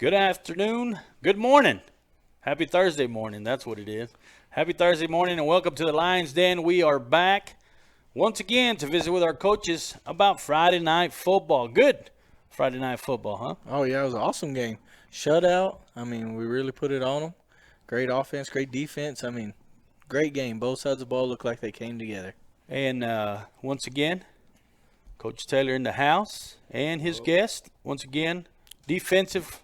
Good afternoon. Good morning. Happy Thursday morning. That's what it is. Happy Thursday morning and welcome to the Lions Den. We are back once again to visit with our coaches about Friday night football. Good Friday night football, huh? Oh, yeah, it was an awesome game. Shutout. I mean, we really put it on them. Great offense, great defense. I mean, great game. Both sides of the ball looked like they came together. And once again, Coach Taylor in the house and his guest, once again, defensive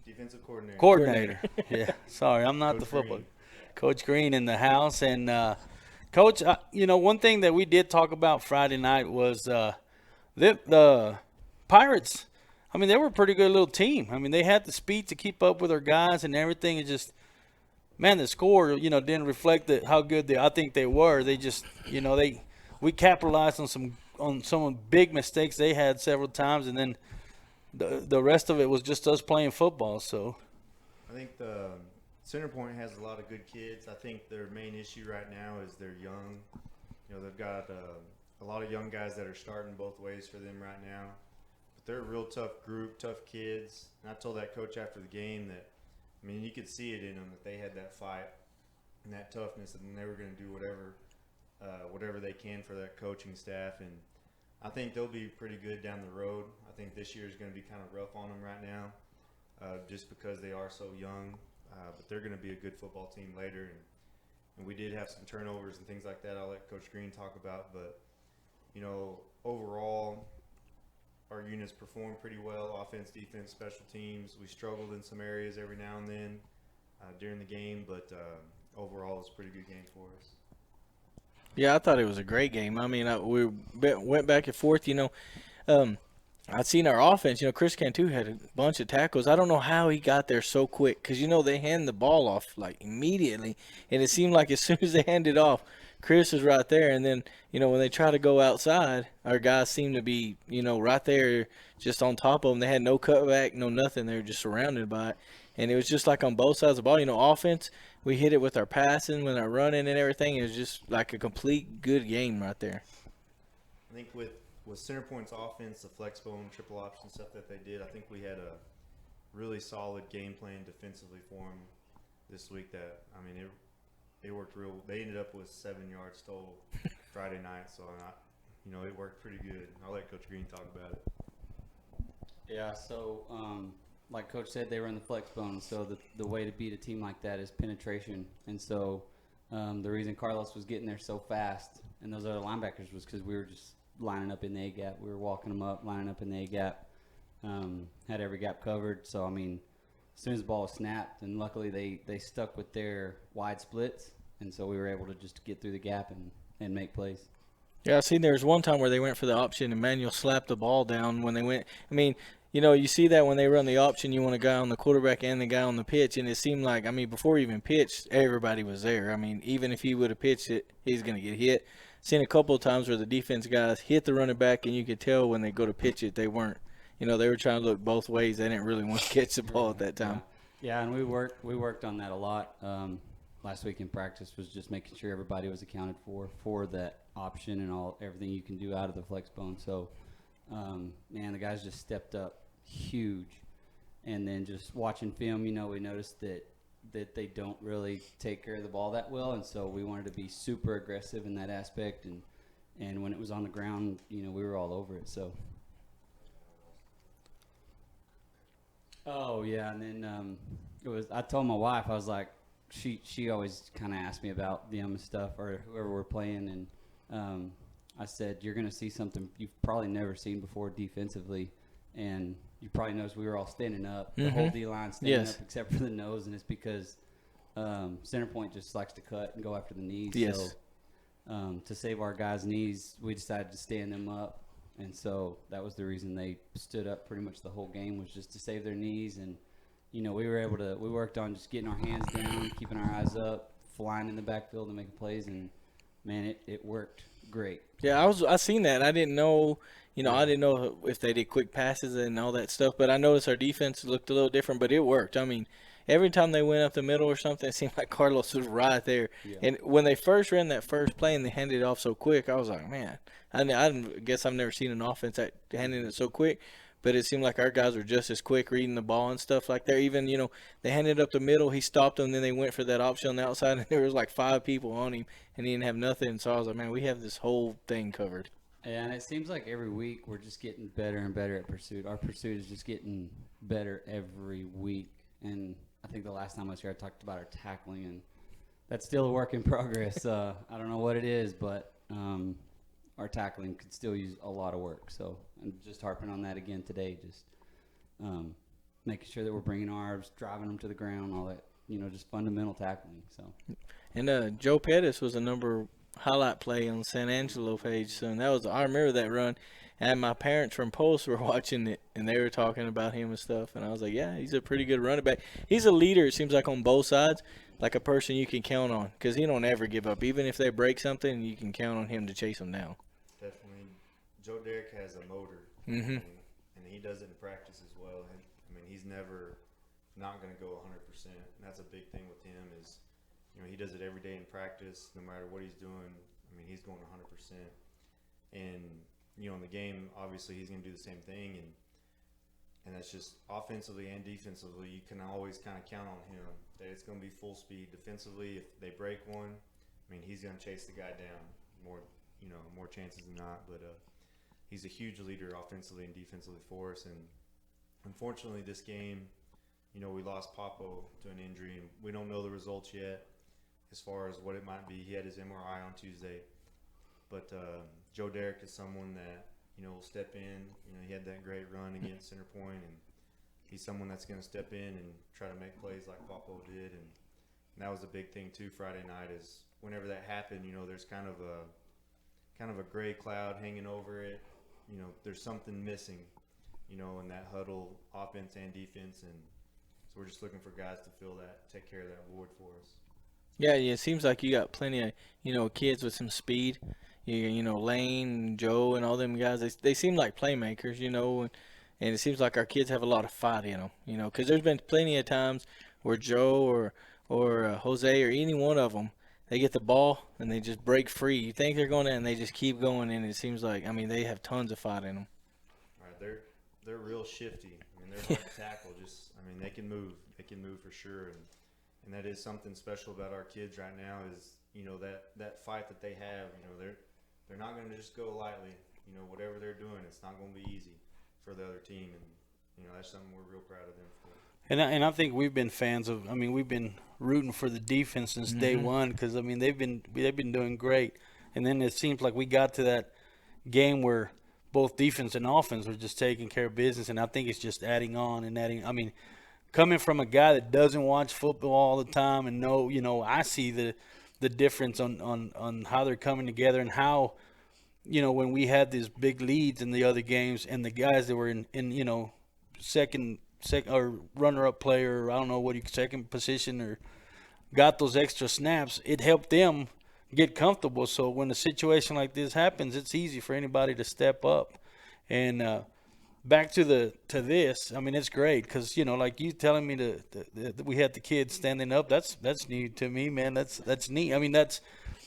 Defensive coordinator. coordinator. Yeah, sorry, I'm not Coach the football. Green. Coach Green in the house. And, Coach, one thing that we did talk about Friday night was the Pirates. I mean, they were a pretty good little team. I mean, they had the speed to keep up with our guys and everything. It just, man, the score, didn't reflect how good I think they were. They just, we capitalized on some big mistakes they had several times, and then the rest of it was just us playing football. So I think the Center Point has a lot of good kids. I think their main issue right now is they're young. They've got a lot of young guys that are starting both ways for them right now. But they're a real tough group, tough kids. And I told that coach after the game that, I mean, you could see it in them that they had that fight and that toughness, and they were going to do whatever they can for that coaching staff. And I think they'll be pretty good down the road. I think this year is going to be kind of rough on them right now, just because they are so young. But they're going to be a good football team later. And we did have some turnovers and things like that I'll let Coach Green talk about. But, overall, our units performed pretty well, offense, defense, special teams. We struggled in some areas every now and then during the game, but overall it was a pretty good game for us. Yeah, I thought it was a great game. I mean, we went back and forth. I'd seen our offense. Chris Cantu had a bunch of tackles. I don't know how he got there so quick because, they hand the ball off like immediately. And it seemed like as soon as they handed it off, Chris was right there. And then, when they try to go outside, our guys seemed to be, right there just on top of them. They had no cutback, no nothing. They were just surrounded by it. And it was just like on both sides of the ball. Offense, we hit it with our passing, with our running and everything. It was just like a complete good game right there. I think with Center Point's offense, the flex bone, triple option stuff that they did, I think we had a really solid game plan defensively for them this week. That, I mean, it worked real. They ended up with 7 yards total Friday night, so it worked pretty good. I'll let Coach Green talk about it. Yeah, so like Coach said, they run the flex bone. So the way to beat a team like that is penetration. And so the reason Carlos was getting there so fast and those other linebackers was because we were just lining up in the A-gap. We were walking them up, lining up in the A-gap, had every gap covered. So, I mean, as soon as the ball was snapped, and luckily they stuck with their wide splits, and so we were able to just get through the gap and make plays. Yeah, I seen there was one time where they went for the option and Manuel slapped the ball down when they went. I mean, you see that when they run the option, you want a guy on the quarterback and the guy on the pitch, and it seemed like, I mean, before he even pitched, everybody was there. I mean, even if he would have pitched it, he's going to get hit. Seen a couple of times where the defense guys hit the running back, and you could tell when they go to pitch it, they weren't. They were trying to look both ways. They didn't really want to catch the ball at that time. Yeah, and we worked on that a lot. Last week in practice was just making sure everybody was accounted for that option and everything you can do out of the flex bone. So, the guys just stepped up huge. And then just watching film, we noticed that they don't really take care of the ball that well, and so we wanted to be super aggressive in that aspect. And when it was on the ground, we were all over it. So. Oh yeah, and then I told my wife, I was like, she always kind of asked me about them and stuff or whoever we're playing, and I said, you're going to see something you've probably never seen before defensively, and you probably noticed we were all standing up, the whole D-line standing up except for the nose, and it's because Center Point just likes to cut and go after the knees. Yes. So to save our guys' knees, we decided to stand them up, and so that was the reason they stood up pretty much the whole game, was just to save their knees. And we worked on just getting our hands down, keeping our eyes up, flying in the backfield and making plays, and man, it worked great. Yeah, I seen that. I didn't know, I didn't know if they did quick passes and all that stuff, but I noticed our defense looked a little different, but it worked. I mean, every time they went up the middle or something, it seemed like Carlos was right there. Yeah. And when they first ran that first play and they handed it off so quick, I was like, man, I guess I've never seen an offense that handed it so quick. but it seemed like our guys were just as quick reading the ball and stuff like that. Even, they handed up the middle, he stopped them, then they went for that option on the outside, and there was like 5 people on him, and he didn't have nothing. So I was like, man, we have this whole thing covered. Yeah, and it seems like every week we're just getting better and better at pursuit. Our pursuit is just getting better every week. And I think the last time I was here, I talked about our tackling, and that's still a work in progress. I don't know what it is, but our tackling could still use a lot of work. So I'm just harping on that again today, just making sure that we're bringing arms, driving them to the ground, all that, just fundamental tackling. So. And Joe Pettis was a number highlight play on the San Angelo page. So and I remember that run. And my parents from Post were watching it, and they were talking about him and stuff. And I was like, yeah, he's a pretty good running back. He's a leader, it seems like, on both sides, like a person you can count on because he don't ever give up. Even if they break something, you can count on him to chase them down. Definitely. Joe Derrick has a motor, Mm-hmm. and he does it in practice as well. And, he's never not going to go 100%. And that's a big thing with him is, he does it every day in practice, no matter what he's doing. He's going 100%. And, in the game, obviously he's going to do the same thing. And that's just offensively and defensively, you can always kind of count on him that it's going to be full speed. Defensively, if they break one, he's going to chase the guy down more chances than not. But he's a huge leader offensively and defensively for us. And unfortunately, this game, we lost Papo to an injury, and we don't know the results yet as far as what it might be. He had his MRI on Tuesday. But Joe Derrick is someone that, will step in. He had that great run against Center Point, and he's someone that's going to step in and try to make plays like Papo did. And that was a big thing, too, Friday night is whenever that happened, there's kind of a gray cloud hanging over it. There's something missing, in that huddle, offense and defense. And so we're just looking for guys to fill that, take care of that void for us. Yeah, it seems like you got plenty of, kids with some speed. Lane, Joe, and all them guys. They seem like playmakers, and it seems like our kids have a lot of fight in them, because there's been plenty of times where Joe or Jose or any one of them, they get the ball and they just break free. You think they're going to, and they just keep going, and it seems like, they have tons of fight in them. All right, they're real shifty. They're hard to tackle. They can move. They can move for sure, and that is something special about our kids right now is, that fight that they have. They're not going to just go lightly. Whatever they're doing, it's not going to be easy for the other team, and that's something we're real proud of them for. And I think we've been fans of. We've been rooting for the defense since day one because they've been doing great. And then it seems like we got to that game where both defense and offense were just taking care of business. And I think it's just adding on and adding. Coming from a guy that doesn't watch football all the time and I see the difference on how they're coming together and how, when we had these big leads in the other games and the guys that were in second or runner-up player, or I don't know what second position, or got those extra snaps, it helped them get comfortable. So when a situation like this happens, it's easy for anybody to step up. And back to this, it's great because like you telling me that we had the kids standing up. That's new to me, man. That's neat.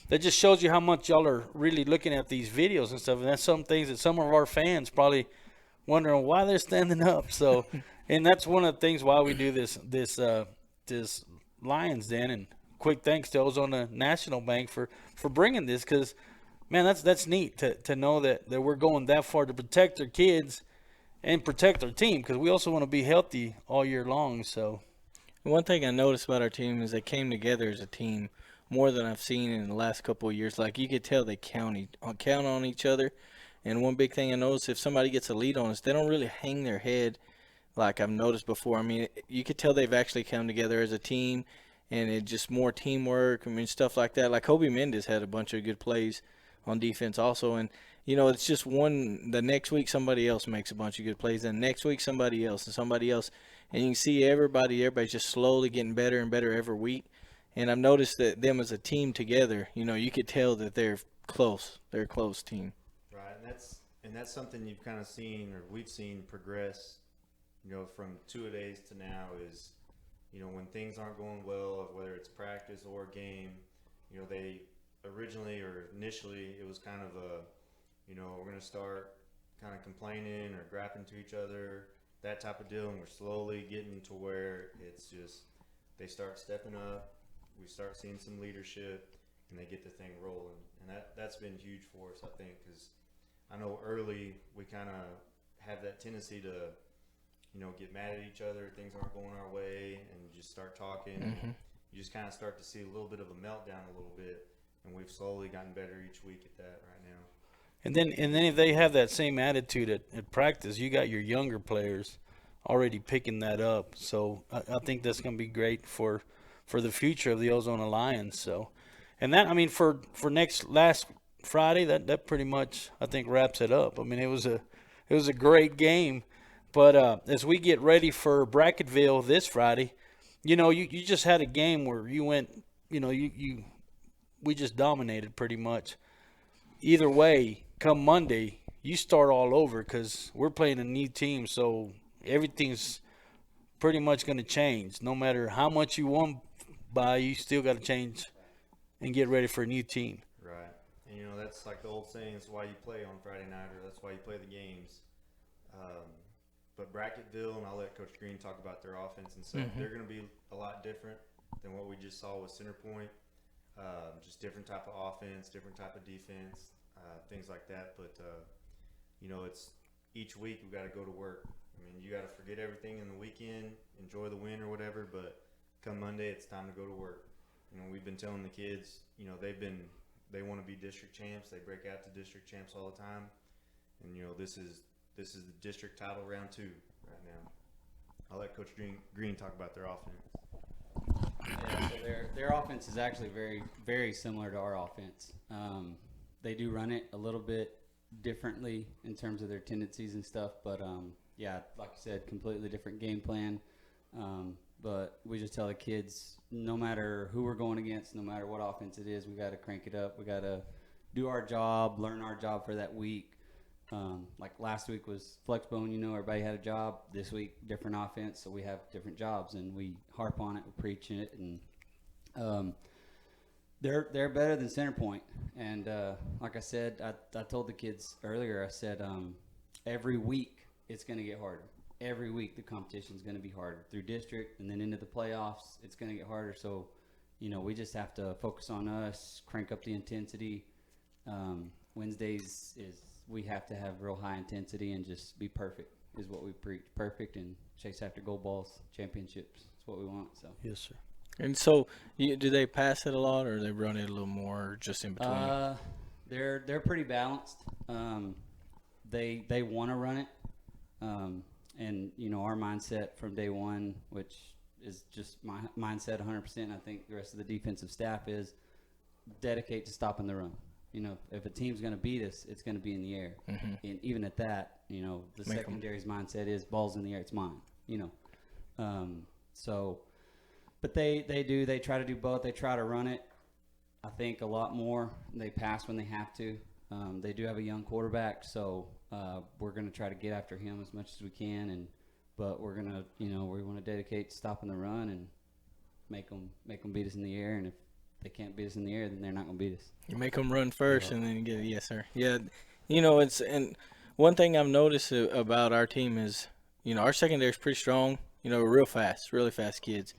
That just shows you how much y'all are really looking at these videos and stuff. And that's some things that some of our fans probably wondering why they're standing up. So. And that's one of the things why we do this Lions Den. And quick thanks to Ozona National Bank for bringing this because, man, that's neat to know that we're going that far to protect our kids and protect our team because we also want to be healthy all year long. So one thing I noticed about our team is they came together as a team more than I've seen in the last couple of years. Like you could tell they count on each other. And one big thing I noticed, if somebody gets a lead on us, they don't really hang their head like I've noticed before. You could tell they've actually come together as a team, and it just more teamwork. Stuff like that. Like Kobe Mendez had a bunch of good plays on defense also, and it's just the next week somebody else makes a bunch of good plays, and next week somebody else, and you can see everybody's just slowly getting better and better every week. And I've noticed that them as a team together, you could tell that they're close. They're a close team. Right, and that's something you've kind of seen, or we've seen progress. From 2-a-days to now is, when things aren't going well, whether it's practice or game, they originally or initially it was kind of we're going to start kind of complaining or grappling to each other, that type of deal. And we're slowly getting to where it's just they start stepping up. We start seeing some leadership, and they get the thing rolling. And that's been huge for us, I think, because I know early we kind of have that tendency to, get mad at each other. Things aren't going our way, and you just start talking. Mm-hmm. You just kind of start to see a little bit of a meltdown a little bit, and we've slowly gotten better each week at that right now. And then if they have that same attitude at practice, you got your younger players already picking that up. So I think that's going to be great for the future of the Ozona Lions. So, and that, I mean, for last Friday, that pretty much, I think, wraps it up. I mean, it was a great game. But as we get ready for Bracketville this Friday, you just had a game where you went, we just dominated pretty much. Either way, come Monday, you start all over because we're playing a new team, so everything's pretty much going to change. No matter how much you won by, you still got to change and get ready for a new team. Right. And, that's like the old saying, it's why you play on Friday night, or that's why you play the games. But Bracketville, and I'll let Coach Green talk about their offense and stuff, they're going to be a lot different than what we just saw with Center Point. Just different type of offense, different type of defense, things like that. But, it's each week we've got to go to work. I mean, you got to forget everything in the weekend, enjoy the win or whatever, but come Monday, it's time to go to work. We've been telling the kids, they want to be district champs. They break out to district champs all the time. And, this is the district title round 2 right now. I'll let Coach Green talk about their offense. Yeah, so their offense is actually very, very similar to our offense. They do run it a little bit differently in terms of their tendencies and stuff, but yeah, like you said, completely different game plan. But we just tell the kids, no matter who we're going against, no matter what offense it is, we got to crank it up. We got to do our job, learn our job for that week. Like last week was Flexbone, everybody had a job. This week, different offense, so we have different jobs, and we harp on it, we preach it, and they're better than Center Point. And like I said, I told the kids earlier, I said every week it's going to get harder. Every week the competition is going to be harder through district, and then into the playoffs, it's going to get harder. So, we just have to focus on us, crank up the intensity. Wednesdays we have to have real high intensity and just be perfect is what we preach. Perfect and chase after gold balls, championships. That's what we want. So Yes, sir. And so, do they pass it a lot, or they run it a little more, or just in between? They're pretty balanced. They want to run it, and our mindset from day one, which is just my mindset 100%. I think the rest of the defensive staff is dedicate to stopping the run. If a team's going to beat us, it's going to be in the air. Mm-hmm. And even at that, the secondary's mindset is ball's in the air, it's mine. So, but they try to do both. They try to run it, I think, a lot more. They pass when they have to. They do have a young quarterback, so we're going to try to get after him as much as we can. But we're going to, we want to dedicate to stopping the run and make them beat us in the air. And if they can't beat us in the air, then they're not going to beat us. You make them run first, and then you get it. Yes, sir. Yeah, it's and one thing I've noticed about our team is, our secondary is pretty strong. Real fast, really fast kids.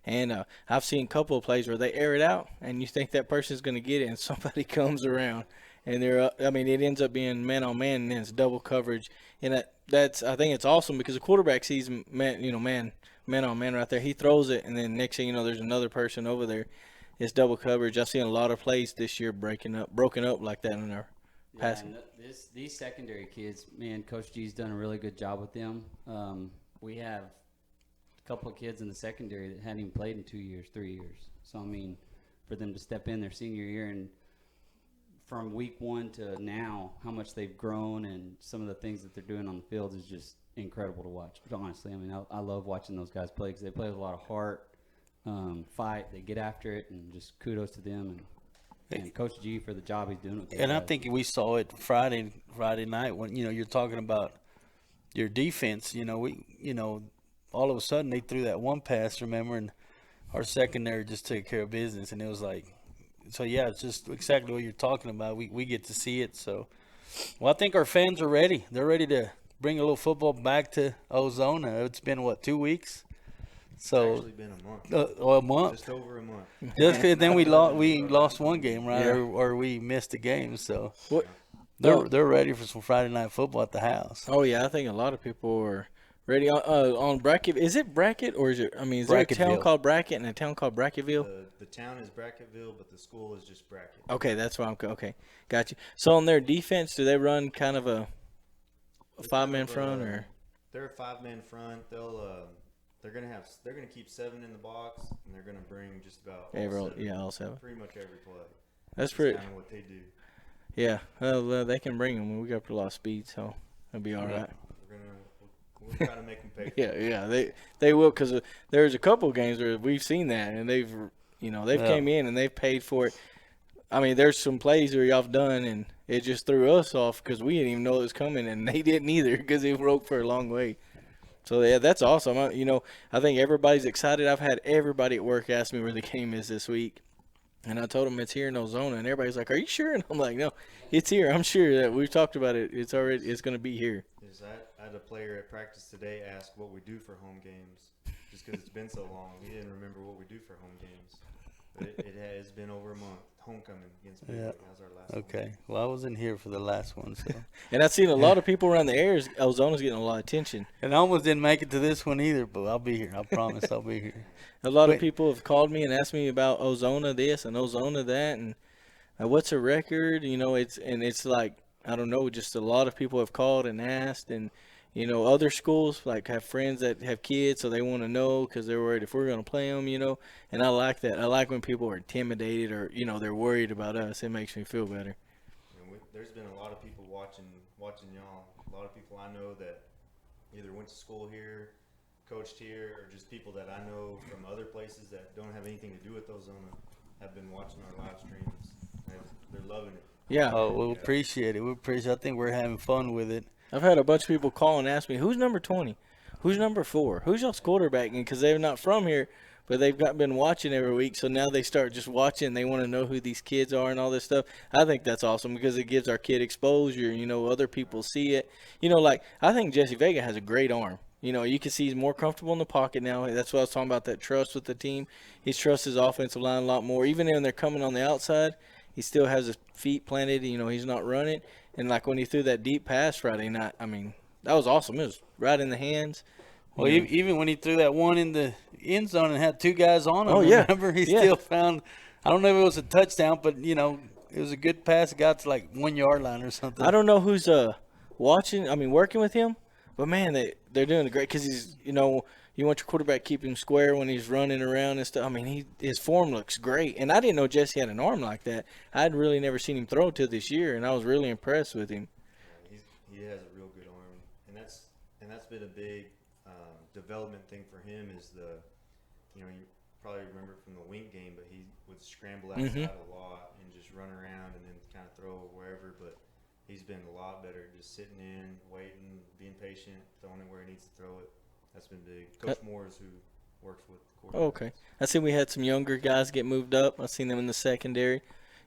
And I've seen a couple of plays where they air it out, and you think that person's going to get it, and somebody comes around, and it ends up being man on man, and then it's double coverage. And I think it's awesome because the quarterback sees man on man right there. He throws it, and then next thing you know, there's another person over there. It's double coverage. I've seen a lot of plays this year broken up like that in our passing. And these secondary kids, man, Coach G's done a really good job with them. We have a couple of kids in the secondary that hadn't even played in 2 years, 3 years. So, I mean, for them to step in their senior year and from week 1 to now, how much they've grown and some of the things that they're doing on the field is just incredible to watch. But honestly, I mean, I love watching those guys play because they play with a lot of heart. Fight, they get after it, and just kudos to them and Coach G for the job he's doing with them. And I think we saw it Friday night when you're talking about your defense. All of a sudden they threw that one pass, remember, and our secondary just took care of business, and it was like, so yeah, it's just exactly what you're talking about. We get to see it, so Well, I think our fans are ready. They're ready to bring a little football back to Ozona. It's been, 2 weeks? It's So actually been a month. a month. Just over a month. Then we lost one game, right? Yeah. Or we missed a game. So What? they're ready for some Friday night football at the house. Oh yeah, I think a lot of people are ready on bracket. Is it bracket or is it? I mean, is there a town Bracketville. called Bracket and a town called Bracketville? The town is Bracketville, but the school is just Bracket. Okay, that's why I'm okay. Got you. So on their defense, do they run kind of a They're 5-man kind of, front or? They're a 5-man front. They're gonna keep 7 in the box, and they're gonna bring just about all 7. All 7. Pretty much every play. That's That's pretty. kind of what they do. Yeah, well, they can bring them. We got a lot of speed, so it'll be all right. We'll try to make them pay. For Yeah, it. yeah, they will because there's a couple of games where we've seen that, and they've came in and they've paid for it. I mean, there's some plays where y'all have done, and it just threw us off because we didn't even know it was coming, and they didn't either because it broke for a long way. So yeah, that's awesome. I think everybody's excited. I've had everybody at work ask me where the game is this week, and I told them it's here in Ozona, and everybody's like, "Are you sure?" And I'm like, "No, it's here. I'm sure that we've talked about it. It's going to be here." I had a player at practice today ask what we do for home games, just because it's been so long. He didn't remember what we do for home games. But it has been over a month. Homecoming against Big. Yeah. That was our last one. Okay. Well, I wasn't here for the last one, so. And I've seen a lot of people around the area. Ozona's getting a lot of attention. And I almost didn't make it to this one either, but I'll be here. I promise I'll be here. A lot of Wait. people have called me and asked me about Ozona this and Ozona that, and what's a record? It's like I don't know. Just a lot of people have called and asked, and other schools like have friends that have kids, so they want to know because they're worried if we're going to play them. And I like that. I like when people are intimidated or they're worried about us. It makes me feel better. There's been a lot of people watching y'all. A lot of people I know that either went to school here, coached here, or just people that I know from other places that don't have anything to do with Ozona have been watching our live streams. They're loving it. Yeah. Oh, we appreciate it. I think we're having fun with it. I've had a bunch of people call and ask me, who's number 20? Who's number 4? Who's y'all's quarterback? Because they're not from here, but they've been watching every week. So now they start just watching. They want to know who these kids are and all this stuff. I think that's awesome because it gives our kid exposure. Other people see it. I think Jesse Vega has a great arm. You can see he's more comfortable in the pocket now. That's what I was talking about, that trust with the team. He trusts his offensive line a lot more. Even when they're coming on the outside, he still has his feet planted. He's not running. And, like, when he threw that deep pass Friday night, I mean, that was awesome. It was right in the hands. Well, even when he threw that one in the end zone and had 2 guys on him, Oh, yeah. remember? He still found – I don't know if it was a touchdown, but, it was a good pass. It got to, 1 yard line or something. I don't know who's working with him, but, man, they're doing great because he's, you want your quarterback to keep him square when he's running around and stuff. I mean, his form looks great. And I didn't know Jesse had an arm like that. I'd really never seen him throw till this year, and I was really impressed with him. He has a real good arm, and that's been a big development thing for him. Is you probably remember from the Wink game, but he would scramble outside a lot and just run around and then kind of throw wherever. But he's been a lot better, just sitting in, waiting, being patient, throwing it where he needs to throw it. That's been big. Coach Moore is who works with the quarterback. Okay. I seen we had some younger guys get moved up. I seen them in the secondary.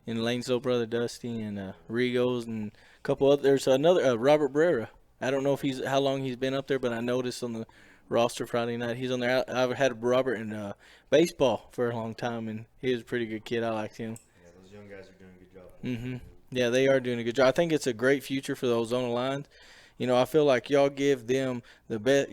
In Lanesville, brother Dusty and Rigos and a couple others. There's another Robert Brera. I don't know if how long he's been up there, but I noticed on the roster Friday night he's on there. I've had Robert in baseball for a long time, and he was a pretty good kid. I liked him. Yeah, those young guys are doing a good job. Mm-hmm. Yeah, they are doing a good job. I think it's a great future for the Ozona Lions. I feel like y'all give them the best.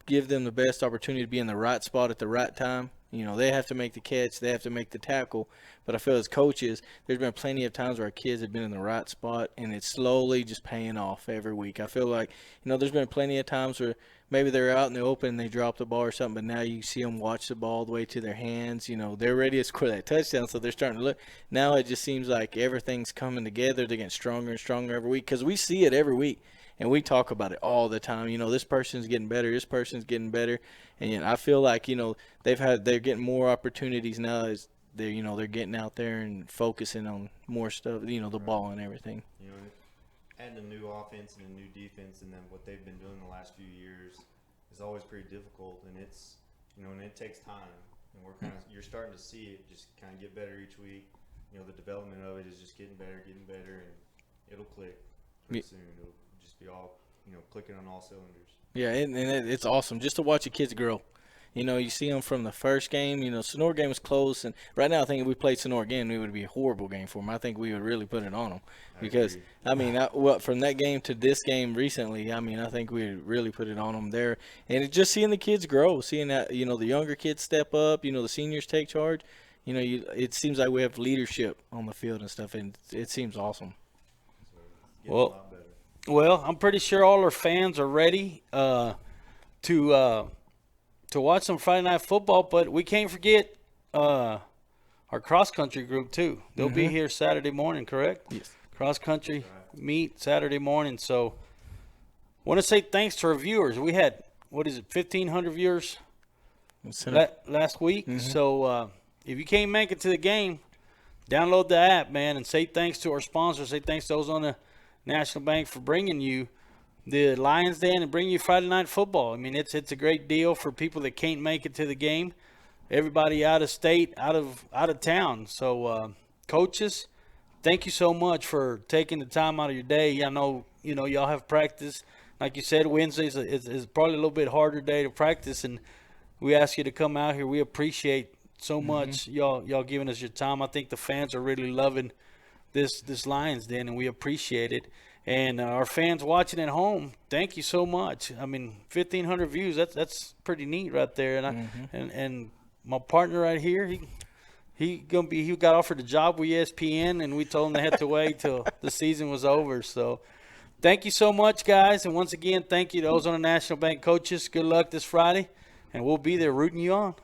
Give them the best opportunity to be in the right spot at the right time. They have to make the catch, they have to make the tackle. But I feel as coaches, there's been plenty of times where our kids have been in the right spot, and it's slowly just paying off every week. I feel like, there's been plenty of times where maybe they're out in the open and they drop the ball or something, but now you see them watch the ball all the way to their hands. They're ready to score that touchdown, so they're starting to look. Now it just seems like everything's coming together. They're getting stronger and stronger every week because we see it every week. And we talk about it all the time. This person's getting better. This person's getting better. And I feel like they're getting more opportunities now as they're getting out there and focusing on more stuff. The ball and everything. Adding a new offense and a new defense, and then what they've been doing the last few years is always pretty difficult. And it's and it takes time. And you're starting to see it just kind of get better each week. The development of it is just getting better, and it'll click. pretty soon. It'll just be all, clicking on all cylinders. Yeah, and it's awesome just to watch the kids grow. You see them from the first game. Sonora game was close, and right now I think if we played Sonora again, it would be a horrible game for them. I think we would really put it on them because from that game to this game recently, I think we would really put it on them there. And it's just seeing the kids grow, seeing that the younger kids step up, the seniors take charge. It seems like we have leadership on the field and stuff, and it seems awesome. Getting a lot better. Well, I'm pretty sure all our fans are ready to watch some Friday Night Football, but we can't forget our cross-country group, too. They'll be here Saturday morning, correct? Yes. Cross-country meet Saturday morning. So I want to say thanks to our viewers. We had, 1,500 viewers last week. So if you can't make it to the game, download the app, man, and say thanks to our sponsors. Say thanks to those on the National Bank for bringing you the Lions Den and bring you Friday Night Football. I mean, it's a great deal for people that can't make it to the game. Everybody out of state, out of town. So, coaches, thank you so much for taking the time out of your day. I know y'all have practice. Like you said, Wednesdays is probably a little bit harder day to practice, and we ask you to come out here. We appreciate so much y'all giving us your time. I think the fans are really loving this Lions Den, and we appreciate it. And our fans watching at home, thank you so much. I mean, 1,500 views, that's pretty neat right there. And and my partner right here, he got offered a job with ESPN, and we told him they had to wait till the season was over. So thank you so much, guys. And once again, thank you to those on the National Bank coaches. Good luck this Friday, and we'll be there rooting you on.